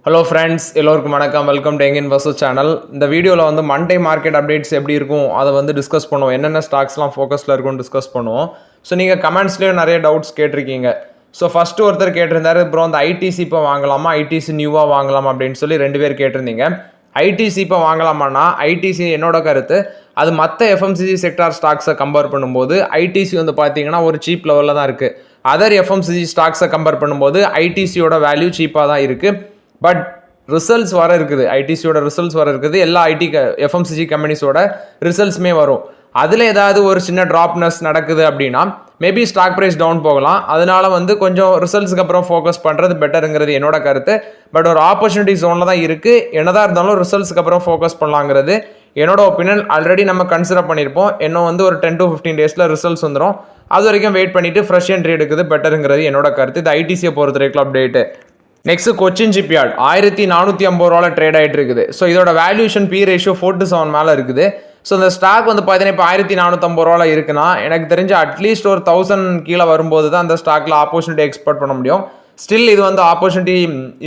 Hello friends, எல்லோருக்கும் வணக்கம். Welcome to எங்கின் வசூ சேனல். இந்த வீடியோவில் வந்து மண்டே மார்க்கெட் அப்டேட்ஸ் எப்படி இருக்கும் அதை வந்து டிஸ்கஸ் பண்ணுவோம். என்னென்ன ஸ்டாக்ஸ்லாம் ஃபோக்கஸில் இருக்கும்னு டிஸ்கஸ் பண்ணுவோம். ஸோ நீங்கள் கமெண்ட்ஸ்லேயும் நிறைய டவுட்ஸ் கேட்டிருக்கீங்க. ஸோ ஃபஸ்ட்டு ஒருத்தர் கேட்டிருந்தாரு, ப்ரோ அந்த ஐடிசி இப்போ வாங்கலாமா, ஐடிசி நியூவாக வாங்கலாமா அப்படின்னு சொல்லி 2 பேர் கேட்டிருந்தீங்க. ஐடிசி இப்போ வாங்கலாமான்னா, ஐடிசி என்னோட கருத்து அது மற்ற எஃப்எம்சிஜி செக்டார் ஸ்டாக்ஸை கம்பேர் பண்ணும்போது ஐடிசி வந்து பார்த்தீங்கன்னா ஒரு சீப் லெவலில் தான் இருக்குது. அதர் எஃப்எம்சிஜி ஸ்டாக்ஸை கம்பேர் பண்ணும்போது ஐடிசியோட வேல்யூ சீப்பாக தான் இருக்குது. பட் ரிசல்ட்ஸ் வர இருக்குது, ஐடிசியோட ரிசல்ட்ஸ் வர இருக்குது, எல்லா எஃப்எம்சிஜி கம்பெனிஸோட ரிசல்ட்ஸுமே வரும். அதில் ஏதாவது ஒரு சின்ன ட்ராப்னஸ் நடக்குது அப்படின்னா மேபி ஸ்டாக் ப்ரைஸ் டவுன் போகலாம். அதனால வந்து கொஞ்சம் ரிசல்ட்ஸுக்கு அப்புறம் ஃபோக்கஸ் பண்ணுறது பெட்டருங்கிறது என்னோட கருத்து. பட் ஒரு ஆப்பர்ச்சுனிட்டி ஜோனில் தான் இருக்குது. என்னதான் இருந்தாலும் ரிசல்ட்ஸுக்கு அப்புறம் ஃபோக்கஸ் பண்ணலாங்கிறது என்னோட ஒப்பீனியன். ஆல்ரெடி நம்ம கன்சிடர் பண்ணியிருப்போம். இன்னும் வந்து ஒரு 10 to 15 டேஸில் ரிசல்ட்ஸ் வந்துடும். அது வரைக்கும் வெயிட் பண்ணிவிட்டு ஃப்ரெஷ் என்ட்ரி எடுக்குது பெட்டருங்கிறது என்னோட கருத்து. இது ஐடிசியை பொறுத்த வரைக்கும் அப்டேட்டு. நெக்ஸ்ட் கொச்சின் ஷிப்யார்ட் 1450 ரூபாவில் ட்ரேட் ஆகிட்டு இருக்குது. ஸோ இதோட வேல்யூஷன் பி ரேஷியோ 4:7 மேலே இருக்குது. ஸோ இந்த ஸ்டாக் வந்து பார்த்தீங்கன்னா இப்போ 1450 ரூபாவில் இருக்குன்னா எனக்கு தெரிஞ்ச அட்லீஸ்ட் ஒரு 1000 கீழே வரும்போது தான் அந்த ஸ்டாக்கில் ஆப்பர்ச்சுனிட்டி எக்ஸ்பெக்ட் பண்ண முடியும். ஸ்டில் இது வந்து ஆப்பர்ச்சுனிட்டி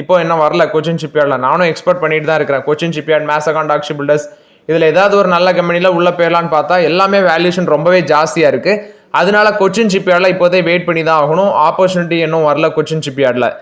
இப்போ என்ன வரல கொச்சின் ஷிப்யார்டில். நானும் எக்ஸ்பெக்ட் பண்ணிட்டு தான் இருக்கிறேன். Cochin shipyard, Mazagon dock builders, இதில் ஏதாவது ஒரு நல்ல கம்பெனியில் உள்ள போயிடலான்னு பார்த்தா எல்லாமே வேல்யூஷன் ரொம்பவே ஜாஸ்தியாக இருக்குது. அதனால கொச்சின் ஷிப்யார்டில் இப்போதே வெயிட் பண்ணி தான் ஆகணும். ஆப்பர்ச்சுனிட்டி இன்னும் வரல கொச்சின் ஷிப்யார்டில்.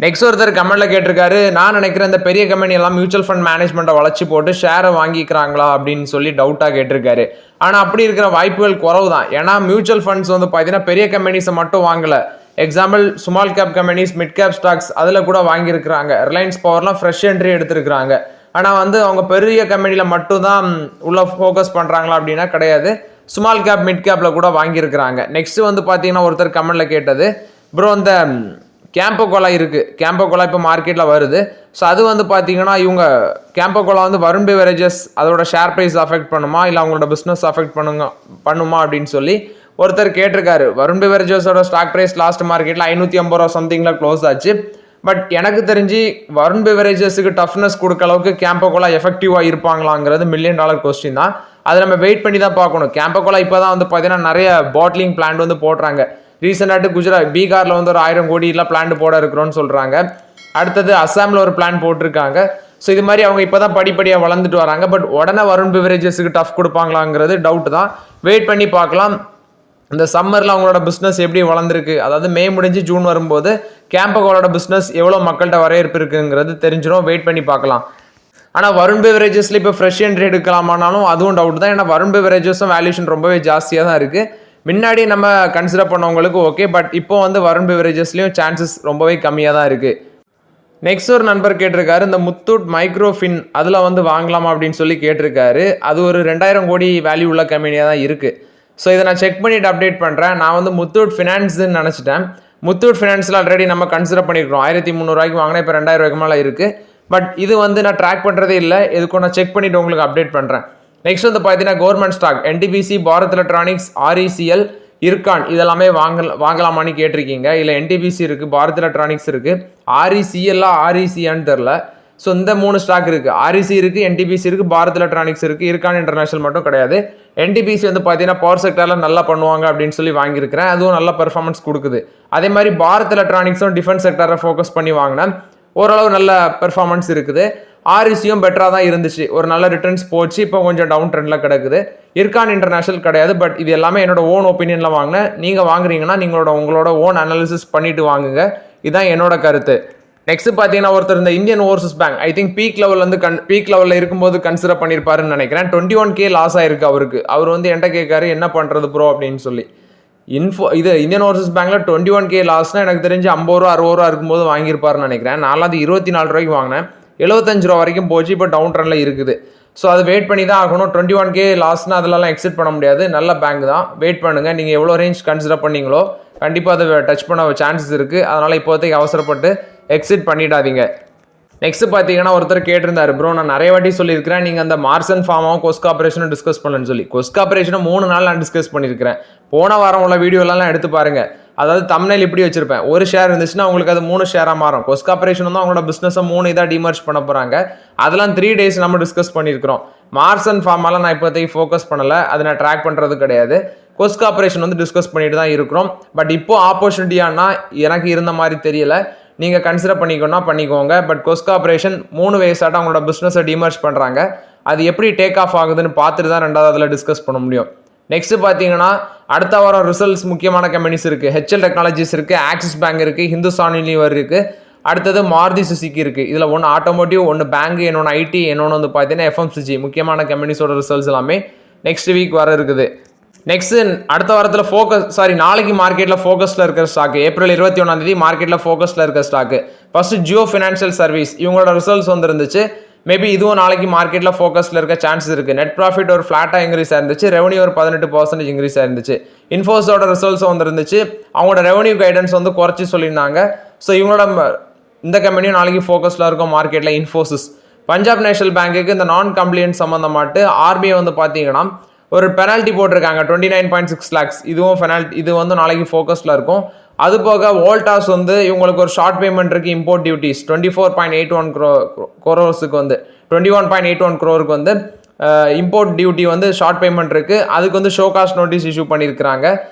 நெக்ஸ்ட் ஒருத்தர் கமெண்ட்ல கேட்டிருக்காரு, நான் நினைக்கிறேன் இந்த பெரிய கம்பெனி எல்லாம் மியூச்சுவல் ஃபண்ட் மேனேஜ்மெண்ட்டை வளர்ச்சி போட்டு ஷேரை வாங்கிக்கிறாங்களா அப்படின்னு சொல்லி டவுட்டாக கேட்டிருக்காரு. ஆனால் அப்படி இருக்கிற வாய்ப்புகள் குறவு தான். ஏன்னா மியூச்சுவல் ஃபண்ட்ஸ் வந்து பார்த்தீங்கன்னா பெரிய கம்பெனிஸை மட்டும் வாங்கலை. Example small cap companies, mid cap stocks அதில் கூட வாங்கியிருக்கிறாங்க. ரிலையன்ஸ் பவர்லாம் ஃப்ரெஷ் என்ட்ரி எடுத்திருக்கிறாங்க. ஆனால் வந்து அவங்க பெரிய கம்பெனியில் மட்டும் தான் உள்ள ஃபோக்கஸ் பண்ணுறாங்களா அப்படின்னா கிடையாது. ஸ்மால் கேப், மிட் கேப்பில் கூட வாங்கியிருக்கிறாங்க. நெக்ஸ்ட் வந்து பார்த்தீங்கன்னா ஒருத்தர் கமெண்ட்ல கேட்டது, ப்ரோ இந்த கேம்போ கோலா இருக்குது, கேம்போ கோலா இப்போ மார்க்கெட்டில் வருது. ஸோ அது வந்து பார்த்தீங்கன்னா இவங்க கேம்போ கோலா வந்து வருண் பெவரேஜஸ் அதோட ஷேர் ப்ரைஸ் அஃபெக்ட் பண்ணுமா இல்லை அவங்களோட பிஸ்னஸ் அஃபெக்ட் பண்ணுமா அப்படின்னு சொல்லி ஒருத்தர் கேட்டிருக்காரு. வருண் பெவரேஜஸோட ஸ்டாக் ப்ரைஸ் லாஸ்ட் மார்க்கெட்டில் 550 ரூபா சம்திங்கில் க்ளோஸ் ஆச்சு. பட் எனக்கு தெரிஞ்சு வருண் பெவரேஜஸுக்கு டஃப்னஸ் கொடுக்க அளவுக்கு கேம்போ கோலா எஃபெக்டிவாக இருப்பாங்களாங்கிறது $1 மில்லியன் கொஸ்டின் தான். அதை நம்ம வெயிட் பண்ணி தான் பார்க்கணும். கேம்போ கோலா இப்போ தான் வந்து பார்த்தீங்கன்னா நிறைய பாட்லிங் பிளான்ட் வந்து போடுறாங்க. ரீசெண்டாட்டு பீகாரில் வந்து ஒரு 1000 கோடியெலாம் பிளான் போட இருக்கிறோன்னு சொல்கிறாங்க. அடுத்தது அஸ்ஸாமில் ஒரு பிளான் போட்டிருக்காங்க. ஸோ இது மாதிரி அவங்க இப்போ தான் படிப்படியாக வளர்ந்துட்டு வராங்க. பட் உடனே வருண் பெவரேஜஸுக்கு டஃப் கொடுப்பாங்களாங்கிறது டவுட் தான். வெயிட் பண்ணி பார்க்கலாம். இந்த சம்மரில் அவங்களோட பிஸ்னஸ் எப்படி வளர்ந்துருக்கு, அதாவது மே முடிஞ்சு ஜூன் வரும்போது கேம்பகோலோட பிஸ்னஸ் எவ்வளோ மக்கள்கிட்ட வரவேற்பு இருக்குங்கிறது தெரிஞ்சிடும். வெயிட் பண்ணி பார்க்கலாம். ஆனால் வருண் பெவரேஜஸில் இப்போ ஃப்ரெஷ் என்ட்ரி எடுக்கலாமானாலும் அதுவும் டவுட் தான். ஏன்னா வருண் பெவரேஜஸும் வேல்யூஷன் ரொம்பவே ஜாஸ்தியாக தான் இருக்குது. முன்னாடி நம்ம கன்சிடர் பண்ணவங்களுக்கு ஓகே, பட் இப்போ வந்து வருண் பெவரேஜஸ்லேயும் சான்சஸ் ரொம்பவே கம்மியாக தான் இருக்குது. நெக்ஸ்ட் ஒரு நண்பர் கேட்டிருக்காரு, இந்த முத்தூட் மைக்ரோஃபின் அதில் வந்து வாங்கலாமா அப்படின்னு சொல்லி கேட்டிருக்காரு. அது ஒரு 2000 கோடி வேல்யூ உள்ள கம்பெனியாக தான் இருக்குது. ஸோ இதை நான் செக் பண்ணிவிட்டு அப்டேட் பண்ணுறேன். நான் வந்து முத்தூட் ஃபினான்ஸ்ன்னு நினச்சிட்டேன். முத்தூட் ஃபினான்ஸில் ஆல்ரெடி நம்ம கன்சிடர் பண்ணியிருக்கிறோம். 1300 ரூபாய்க்கு வாங்கினா இப்போ 2000 ரூபாய்க்கு மேலே இருக்குது. பட் இது வந்து நான் ட்ராக் பண்ணுறதே இல்லை. இதுக்கும் நான் செக் பண்ணிவிட்டு உங்களுக்கு அப்டேட் பண்ணுறேன். நெக்ஸ்ட் வந்து பார்த்தீங்கன்னா government stock NTPC, Bharat electronics, RECL, Ircon இதெல்லாமே வாங்கலாமான்னு கேட்டிருக்கீங்க. இல்லை என்டிபிசி இருக்குது, பாரத் எலக்ட்ரானிக்ஸ் இருக்குது, ஆர்இசிஎல்லா ஆர்இசியான்னு தெரில. ஸோ இந்த 3 ஸ்டாக் இருக்குது. ஆர்இசி இருக்குது, என்டிபிசி இருக்குது, பாரத் எலக்ட்ரானிக்ஸ் இருக்குது, இர்கான் இன்டர்நேஷனல் மட்டும் கிடையாது. என்டிபிசி வந்து பார்த்தீங்கன்னா பவர் செக்டரில் நல்லா பண்ணுவாங்க அப்படின்னு சொல்லி வாங்கியிருக்கிறேன். அதுவும் நல்ல பெர்ஃபார்மன்ஸ் கொடுக்குது. அதே மாதிரி பாரத் எலக்ட்ரானிக்ஸும் டிஃபென்ஸ் செக்டரை ஃபோக்கஸ் பண்ணி வாங்கினேன். ஓரளவு நல்ல பெர்ஃபார்மன்ஸ் இருக்குது. ஆர்இசியும் பெட்டராக தான் இருந்துச்சு, ஒரு நல்ல ரிட்டர்ன்ஸ் போச்சு. இப்போ கொஞ்சம் டவுன் ட்ரெண்டில் கிடக்குது. இர்கான் இன்டர்நேஷனல் கிடையாது. பட் இது எல்லாமே என்னோட ஓன் ஒப்பீனியனில் வாங்கினேன். நீங்கள் வாங்குறீங்கன்னா உங்களோட ஓன் அனாலிசிஸ் பண்ணிட்டு வாங்குங்க. இதுதான் என்னோட கருத்து. நெக்ஸ்ட் பார்த்தீங்கன்னா ஒருத்தர் இந்த Indian Overseas bank I think peak லெவலில் இருக்கும்போது கன்சிடர் பண்ணியிருப்பாருன்னு நினைக்கிறேன். 21K லாஸ் ஆயிருக்கு அவருக்கு. அவர் வந்து என்கிட்ட கேட்காரு என்ன பண்ணுறது ப்ரோ அப்படின்னு சொல்லி. இது இந்தியன் ஓவர்சீஸ் பேங்க்ல 21K லாஸ்னா எனக்கு தெரிஞ்சு 50 ரூபா 60 ரூபா இருக்கும்போது வாங்கியிருப்பாருன்னு நினைக்கிறேன். நான்லாம் அது 24 ரூபாய்க்கு வாங்கினேன். 75 ரூபா வரைக்கும் போச்சு. இப்போ டவுன் ட்ரெண்டில் இருக்குது. ஸோ அது வெயிட் பண்ணி தான் ஆகணும். 21K லாஸ்னால் அதிலலாம் எக்ஸிட் பண்ண முடியாது. நல்ல பேங்க் தான், வெயிட் பண்ணுங்கள். நீங்கள் எவ்வளோ ரேஞ்ச் கன்சிடர் பண்ணீங்களோ கண்டிப்பாக அதை டச் பண்ண சான்சஸ் இருக்குது. அதனால் இப்போதைக்கு அவசரப்பட்டு எக்ஸிட் பண்ணிடாதீங்க. நெக்ஸ்ட் பார்த்தீங்கன்னா ஒருத்தர் கேட்டிருந்தாரு, ப்ரோ நான் நிறைய வாட்டி சொல்லியிருக்கிறேன் நீங்கள் அந்த மார்சன் ஃபார்மாவும் கொஸ்க் ஆப்ரேஷனும் டிஸ்கஸ் பண்ணலன்னு சொல்லி. கொஸ்க் ஆப்ரேஷனும் 3 நாள் நான் டிஸ்கஸ் பண்ணியிருக்கிறேன். போன வாரம் உள்ள வீடியோலாம் எடுத்து பாருங்கள். அதாவது தம்ப்நெயில் இப்படி வச்சிருப்பேன், ஒரு ஷேர் இருந்துச்சுன்னா உங்களுக்கு அது 3 ஷேராக மாறும். கொஸ்க் ஆப்ரேஷன் தான் அவங்களோட பிஸ்னஸை 3 இதாக டிமர்ஜ் பண்ண போகிறாங்க. அதெல்லாம் 3 days நம்ம டிஸ்கஸ் பண்ணியிருக்கிறோம். மார்சன் ஃபார்மாலாம் நான் இப்போதைக்கு ஃபோக்கஸ் பண்ணலை, அதை நான் ட்ராக் பண்ணுறது கிடையாது. கொஸ்க் ஆப்ரேஷன் வந்து டிஸ்கஸ் பண்ணிட்டு தான் இருக்கிறோம். பட் இப்போ ஆப்பர்ச்சுனிட்டியானா எனக்கு இருந்த மாதிரி தெரியல. நீங்கள் கன்சிடர் பண்ணிக்கோங்க. பட் கொஸ் கார்பரேஷன் 3 வயசாட்டம் அவங்களோட பிஸ்னஸை டிமர்ஜ் பண்ணுறாங்க. அது எப்படி டேக் ஆஃப் ஆகுதுன்னு பார்த்துட்டு தான் ரெண்டாவது அதில் டிஸ்கஸ் பண்ண முடியும். நெக்ஸ்ட் பார்த்தீங்கன்னா அடுத்த வாரம் ரிசல்ட்ஸ் முக்கியமான கம்பெனிஸ் இருக்குது. HL டெக்னாலஜிஸ் இருக்குது, ஆக்சிஸ் பேங்க் இருக்குது, ஹிந்துஸ்தான் யூனிலிவர் இருக்குது, அடுத்தது மாருதி சுசுகி இருக்குது. இதில் ஒன்று ஆட்டோமோட்டிவ், ஒன்று பேங்க், இன்னொன்று ஐடி, இன்னொன்று வந்து பார்த்தீங்கன்னா FMCG. முக்கியமான கம்பெனிஸோட ரிசல்ட்ஸ் எல்லாமே நெக்ஸ்ட் வீக் வர இருக்குது. நெக்ஸ்ட் அடுத்த வாரத்தில் நாளைக்கு மார்க்கெட்டில் ஃபோக்கஸில் இருக்கிற ஸ்டாக்கு, ஏப்ரல் 21 மார்க்கெட்டில் ஃபோக்கஸில் இருக்கிற stock first Jio financial service. இவங்களோட ரிசல்ட்ஸ் வந்துருந்துச்சு. மேபி இதுவும் நாளைக்கு மார்க்கெட்டில் ஃபோக்கஸில் இருக்க சான்சஸ் இருக்குது. நெட் ப்ராஃபிட் ஒரு ஃப்ளாட்டாக இன்க்ரீஸ் ஆயிருந்துச்சு, ரெவன்யூ ஒரு 18% இன்க்ரீஸ் ஆயிருந்துச்சு. இன்ஃபோஸோட ரிசல்ட்ஸ் வந்துருந்துச்சு, அவங்களோட ரெவன்யூ கைடன்ஸ் வந்து குறைச்சி சொல்லியிருந்தாங்க. ஸோ இவங்களோட இந்த கம்பெனியும் நாளைக்கு ஃபோக்கஸில் இருக்கும் மார்க்கெட்டில். இன்ஃபோசிஸ், பஞ்சாப் நேஷனல் பேங்க்குக்கு இந்த நான் கம்ப்ளைண்ட் சம்மந்தமாட்டு RBI வந்து பார்த்தீங்கன்னா ஒரு பெனால்ட்டி போட்டிருக்காங்க 29.6 lakhs. இதுவும் பெனால்ட்டி, இது வந்து நாளைக்கு ஃபோக்கஸில் இருக்கும். அது போக வோல்டாஸ் வந்து இவங்களுக்கு ஒரு ஷார்ட் பேமெண்ட் இருக்குது, இம்போர்ட் டியூட்டிஸ் 24.81 crores வந்து 21.81 crore வந்து இம்போர்ட் டியூட்டி வந்து ஷார்ட் பேமெண்ட் இருக்குது. அதுக்கு வந்து ஷோ காஸ்ட் நோட்டீஸ் இஷ்யூ பண்ணியிருக்கிறாங்க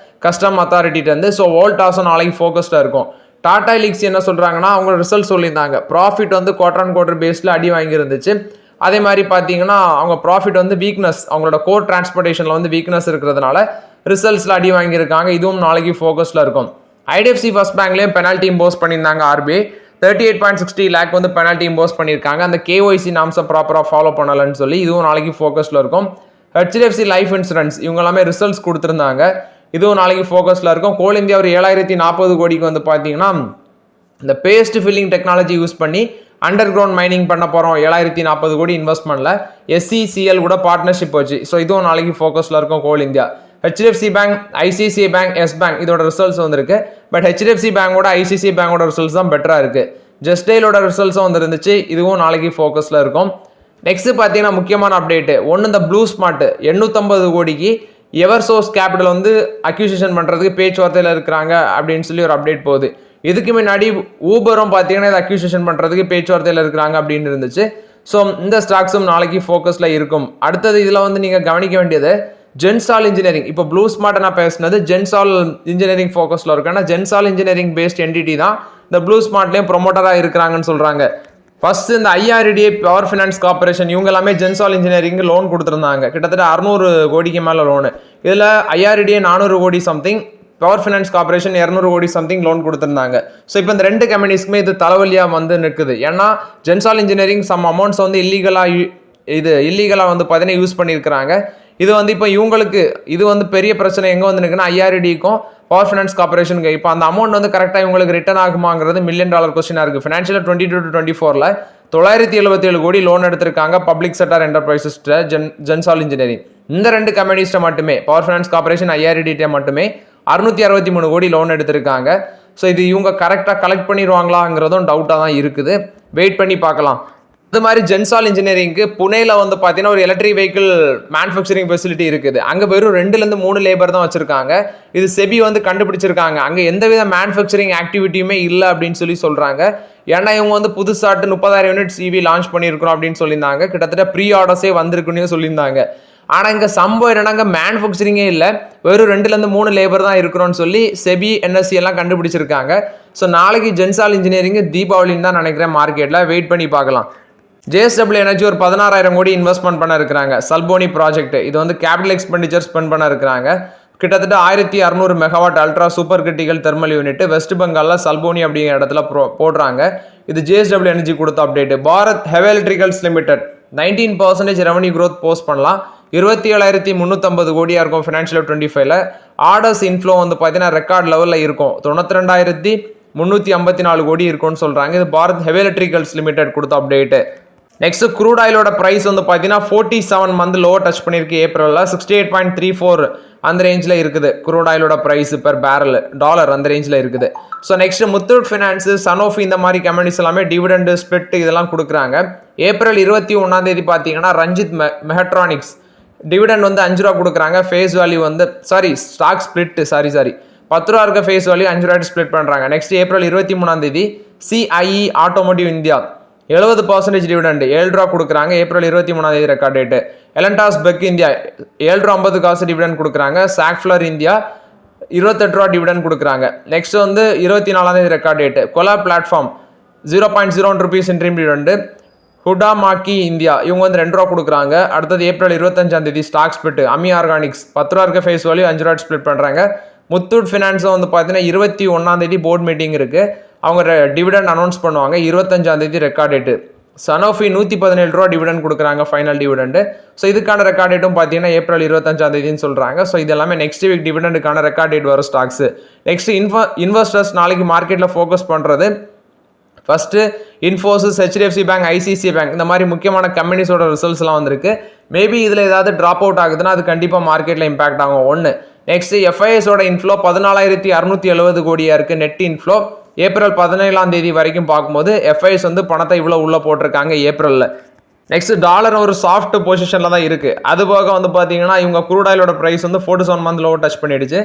கஸ்டம் அத்தாரிட்டிட்டு. ஸோ வோல்டாஸும் நாளைக்கு ஃபோக்கஸ்டாக இருக்கும். டாடா எலிக்ஸ் என்ன சொல்கிறாங்கன்னா அவங்களோட ரிசல்ட் சொல்லியிருந்தாங்க. ப்ராஃபிட் வந்து குவார்டர் பேஸில் அடி வாங்கியிருந்துச்சு. அதே மாதிரி பார்த்தீங்கன்னா அவங்க ப்ராஃபிட் வந்து வீக்னஸ், அவங்களோட கோர் டிரான்ஸ்போர்ட்டேஷனில் வந்து வீக்னஸ் இருக்கிறதுனால ரிசல்ட்ஸில் அடி வாங்கியிருக்காங்க. இதுவும் நாளைக்கு ஃபோக்கஸில் இருக்கும். IDFC ஃபர்ஸ்ட் பேங்க்லேயும் பெனால்ட்டி இம்போஸ் பண்ணியிருந்தாங்க RBI. 38.60 lakh வந்து பெனால்ட்டி இம்போஸ் பண்ணியிருக்காங்க. அந்த KYC நாம்ஸை ப்ராப்பராக ஃபாலோ பண்ணலன்னு சொல்லி. இதுவும் நாளைக்கு ஃபோக்கஸில் இருக்கும். HDFC லைஃப் இன்சூரன்ஸ் இவங்க எல்லாமே ரிசல்ட்ஸ் கொடுத்துருந்தாங்க. இதுவும் நாளைக்கு ஃபோக்கஸில் இருக்கும். கோல் இந்தியா ஒரு 7040 கோடிக்கு வந்து பார்த்தீங்கன்னா இந்த பேஸ்ட் ஃபில்லிங் டெக்னாலஜி யூஸ் பண்ணி அண்டர் கிரவுண்ட் மைனிங் பண்ண போகிறோம். 7040 கோடி இன்வெஸ்ட்மெண்ட்டில் SCCL கூட பார்ட்னர்ஷிப் வச்சு. ஸோ இதுவும் நாளைக்கு ஃபோக்கஸில் இருக்கும் coal India. HDFC bank, ICICI bank, yes bank இதோட ரிசல்ட்ஸ் வந்துருக்கு. பட் HDFC பேங்கோட ICICI பேங்கோட ரிசல்ட்ஸ் தான் பெட்டராக இருக்குது. ஜஸ்டைலோட ரிசல்ட்ஸும் வந்துருந்துச்சு. இதுவும் நாளைக்கு ஃபோக்கஸில் இருக்கும். நெக்ஸ்ட் பார்த்தீங்கன்னா முக்கியமான அப்டேட்டு ஒன்று, இந்த ப்ளூ ஸ்மார்ட் 850 கோடிக்கு எவர்சோர்ஸ் கேபிட்டல் வந்து அக்யூசிஷன் பண்ணுறதுக்கு பேச்சுவார்த்தையில் இருக்கிறாங்க அப்படின்னு சொல்லி ஒரு அப்டேட் போகுது. இதுக்கு முன்னாடி ஊபரும் பார்த்தீங்கன்னா இதை அக்யூசிஷன் பண்ணுறதுக்கு பேச்சுவார்த்தையில் இருக்கிறாங்க அப்படின்னு இருந்துச்சு. ஸோ இந்த ஸ்டாக்ஸும் நாளைக்கு ஃபோக்கஸில் இருக்கும். அடுத்தது இதில் வந்து நீங்கள் கவனிக்க வேண்டியது ஜென்சால் இன்ஜினியரிங். இப்போ ப்ளூ ஸ்மார்ட் நான் பேசினது ஜென்சால் இன்ஜினியரிங் ஃபோக்கஸில் இருக்கு. ஆனால் ஜென்சால் இன்ஜினியரிங் பேஸ்ட் என்டிட்டி தான் இந்த ப்ளூ ஸ்மார்ட்லேயும் ப்ரொமோட்டராக இருக்கிறாங்கன்னு சொல்கிறாங்க. ஃபர்ஸ்ட் இந்த IRDA பவர் ஃபினான்ஸ் கார்பரேஷன் இவங்க எல்லாமே ஜென்சால் இன்ஜினியரிங் லோன் கொடுத்துருந்தாங்க. கிட்டத்தட்ட 600 கோடிக்கு மேலே லோனு. இதில் IRDA 400 கோடி சம்திங், பவர் ஃபினான்ஸ் கார்பரேஷன் 200 கோடி சம்திங் லோன் கொடுத்துருந்தாங்க. ஸோ இப்போ இந்த ரெண்டு கம்பெனிஸ்க்குமே இது தலைவலியாக வந்து நிற்குது. ஏன்னா ஜென்சால் இன்ஜினியரிங் சம் அமௌண்ட்ஸ் வந்து இல்லீகலாக வந்து பார்த்தீங்கன்னா யூஸ் பண்ணியிருக்கிறாங்க. இது வந்து இப்போ இவங்களுக்கு இது வந்து பெரிய பிரச்சனை எங்கே வந்து நிற்குன்னா IRDக்கும் பவர் ஃபினான்ஸ் கார்பரேஷனுக்கு. இப்போ அந்த அமௌண்ட் வந்து கரெக்டாக இவங்களுக்கு ரிட்டர்ன் ஆகுமாங்கிறது $1 million கொஸ்டினாக இருக்குது. ஃபினான்ஷியல் 22 to 24 977 கோடி லோன் எடுத்திருக்காங்க பப்ளிக் செக்டார் என்டர்பிரைசஸ்ட ஜென்சால் இன்ஜினியரிங். இந்த ரெண்டு கம்பெனிஸ்ட்டை மட்டுமே, பவர் ஃபினான்ஸ் கார்பரேஷன் IRDட்ட மட்டுமே 663 கோடி லோன் எடுத்திருக்காங்க. ஸோ இது இவங்க கரெக்டாக கலெக்ட் பண்ணிடுவாங்களாங்கிறதும் டவுட்டாக தான் இருக்குது. வெயிட் பண்ணி பார்க்கலாம். இது மாதிரி ஜென்சால் இன்ஜினியரிங்க்கு புனேல வந்து பார்த்தீங்கன்னா ஒரு எலக்ட்ரிக் வெஹிக்கிள் மேனுஃபேக்சரிங் ஃபெசிலிட்டி இருக்குது. அங்கே வெறும் 2-3 லேபர் தான் வச்சுருக்காங்க. இது செபி வந்து கண்டுபிடிச்சிருக்காங்க. அங்கே எந்தவித மேனுஃபேக்சரிங் ஆக்டிவிட்டியுமே இல்லை அப்படின்னு சொல்லி சொல்கிறாங்க. ஏன்னா இவங்க வந்து புதுசாட்டு 30,000 யூனிட்ஸ் EV லான்ச் பண்ணியிருக்கிறோம் அப்படின்னு சொல்லியிருந்தாங்க. கிட்டத்தட்ட ப்ரீ ஆர்டர்ஸே வந்திருக்குன்னு சொல்லியிருந்தாங்க. ஆனால் இங்கே சம்பவம் என்னன்னா மேனுஃபேக்சரிங்கே இல்லை, வெறும் 2-3 லேபர் தான் இருக்கிறோன்னு சொல்லி செபி NSE எல்லாம் கண்டுபிடிச்சிருக்காங்க. ஸோ நாளைக்கு ஜென்சால் இன்ஜினியரிங் தீபாவளின்னு தான் நினைக்கிறேன். மார்க்கெட்டில் வெயிட் பண்ணி பார்க்கலாம். JSW எனர்ஜி ஒரு 16,000 கோடி இன்வெஸ்ட்மெண்ட் பண்ண இருக்கிறாங்க. சல்போனி ப்ராஜெக்ட் இது வந்து கேபிட்டல் எக்ஸ்பெண்டிச்சர் ஸ்பெண்ட் பண்ண இருக்கிறாங்க. கிட்டத்தட்ட 1600 megawatt ultra super critical thermal unit west பெங்காலில் சல்போனி அப்படிங்கிற இடத்துல போடுறாங்க. இது JSW எனர்ஜி கொடுத்த update. Bharat heavy electricals limited 19% revenue growth post பண்ணலாம். 27,350 கோடியாக இருக்கும் ஃபினான்ஷியல் 25ல. ஆர்டர்ஸ் இன்ஃப்ளோ வந்து பார்த்தீங்கன்னா ரெக்கார்ட் லெவலில் இருக்கும். 92,354 கோடி இருக்கும்னு சொல்கிறாங்க. இது பாரத் ஹெவி எலக்ட்ரிகல்ஸ் லிமிடெட் கொடுத்த அப்டேட்டு. நெக்ஸ்ட் க்ரூட் ஆயிலோட ப்ரைஸ் வந்து பார்த்தீங்கன்னா 47 மந்த் லோ டச் பண்ணியிருக்கு. ஏப்ரலில் 68.34 அந்த ரேஞ்சில் இருக்குது. க்ரூட் ஆயிலோட ப்ரைஸ் பெர் பேரல் டாலர் அந்த ரேஞ்சில் இருக்குது. So next Muthoot finance, Sanofi இந்த மாதிரி கம்பெனிஸ் எல்லாமே டிவிடெண்ட் ஸ்பிளிட் இதெல்லாம் கொடுக்குறாங்க. ஏப்ரல் 21 பார்த்தீங்கன்னா ரஞ்சித் மெஹட்ரானிக்ஸ் டிவிடெண்ட் வந்து 5 ரூபா கொடுக்குறாங்க. ஃபேஸ் வேல்யூ வந்து ஸ்டாக் ஸ்பிளிட் 10 ரூபா இருக்க ஃபேஸ் வேல்யூ 5 ரூபாய்க்கு ஸ்பிளிட் பண்ணுறாங்க. Next April 23 CIE automotive India 70% dividend 7 ரூபா கொடுக்குறாங்க. ஏப்ரல் 23 record date. Elantas Beck India 7 ரூபா 50 காசு டிவிடெண்ட் கொடுக்குறாங்க. சாக்ஃப்ளர் இந்தியா 28 ரூபா டிவிடன் கொடுக்குறாங்க. நெக்ஸ்ட் வந்து 24 record date. Colab platform 0.01 rupees interim dividend. Huhtamaki India இவங்க வந்து 2 ரூபா கொடுக்குறாங்க. அடுத்தது April 25 stock split. Ami organics 10 ரூபா இருக்க ஃபேஸ் வேல்யூ 5 ரூபா ஸ்பிளிட் பண்ணுறாங்க. முத்தூட் ஃபினான்ஸும் வந்து பார்த்தீங்கன்னா 21 போர்ட் மீட்டிங் இருக்குது. அவங்க டிவிடன் அனௌன்ஸ் பண்ணுவாங்க. 25 ரெக்கார்ட் டேட்டு. சனோஃபி 117 ரூபா டிவிடன் கொடுக்குறாங்க ஃபைனல் டிவிடெண்டு. ஸோ இதுக்கான ரெக்கார்ட் டேட்டும் பார்த்தீங்கன்னா ஏப்ரல் 25 சொல்கிறாங்க. ஸோ இது எல்லாமே நெக்ஸ்ட் வீக் டிவிடெண்டுக்கான ரெக்கார்ட் டேட் வரும் ஸ்டாக்ஸு. நெக்ஸ்ட் இன்வெஸ்டர்ஸ் நாளைக்கு மார்க்கெட்டில் ஃபோக்கஸ் பண்ணுறது first Infosys, HDFC bank, ICICI bank இந்த மாதிரி முக்கியமான கம்பெனிஸோட ரிசல்ட்ஸ்லாம் வந்திருக்கு. மேபி இதில் ஏதாவது ட்ராப் அவுட் ஆகுதுன்னா அது கண்டிப்பாக மார்க்கெட்டில் இம்பாக்ட் ஆகும். ஒன்று. நெக்ஸ்ட் எஃப்ஐஎஸோட இன்ஃப்ளோ 14,670 கோடியாக இருக்குது நெட் இன்ஃப்ளோ. ஏப்ரல் 17 வரைக்கும் பார்க்கும்போது எஃப்ஐஎஸ் வந்து பணத்தை இவ்வளோ உள்ளே போட்டிருக்காங்க ஏப்ரலில். நெக்ஸ்ட் டாலர் ஒரு சாஃப்ட் பொசிஷனில் தான் இருக்குது. அது போக வந்து பார்த்தீங்கன்னா இவங்க க்ரூட் ஆயிலோட ப்ரைஸ் வந்து 47 மந்த் லோ டச் பண்ணிடுச்சு.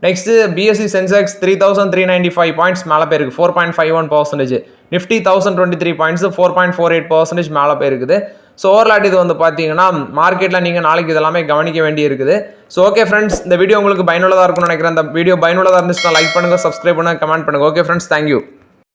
நெக்ஸ்ட் பிஎஸ்சி சென்செக்ஸ் 3,395 பாயிண்ட்ஸ் மேலே போயிருக்கு 4.51%. நிஃப்டி 1,023 பாயிண்ட்ஸ் 4.48% மேலே போயிருக்குது. ஸோ ஓவர்லாட் இது வந்து பார்த்தீங்கன்னா மார்க்கெட்டில் நீங்கள் நாளைக்கு இதெல்லாமே கவனிக்க வேண்டி இருக்குது. ஸோ ஓகே ஃப்ரெண்ட்ஸ், இந்த வீடியோ உங்களுக்கு பயனுள்ளதாக இருக்கும்னு நினைக்கிறேன். இந்த வீடியோ பயனுள்ளதாக இருந்துச்சுன்னா லைக் பண்ணுங்கள், சப்ஸ்கிரைப் பண்ணுங்கள், கமெண்ட் பண்ணுங்கள். Okay friends, thank you.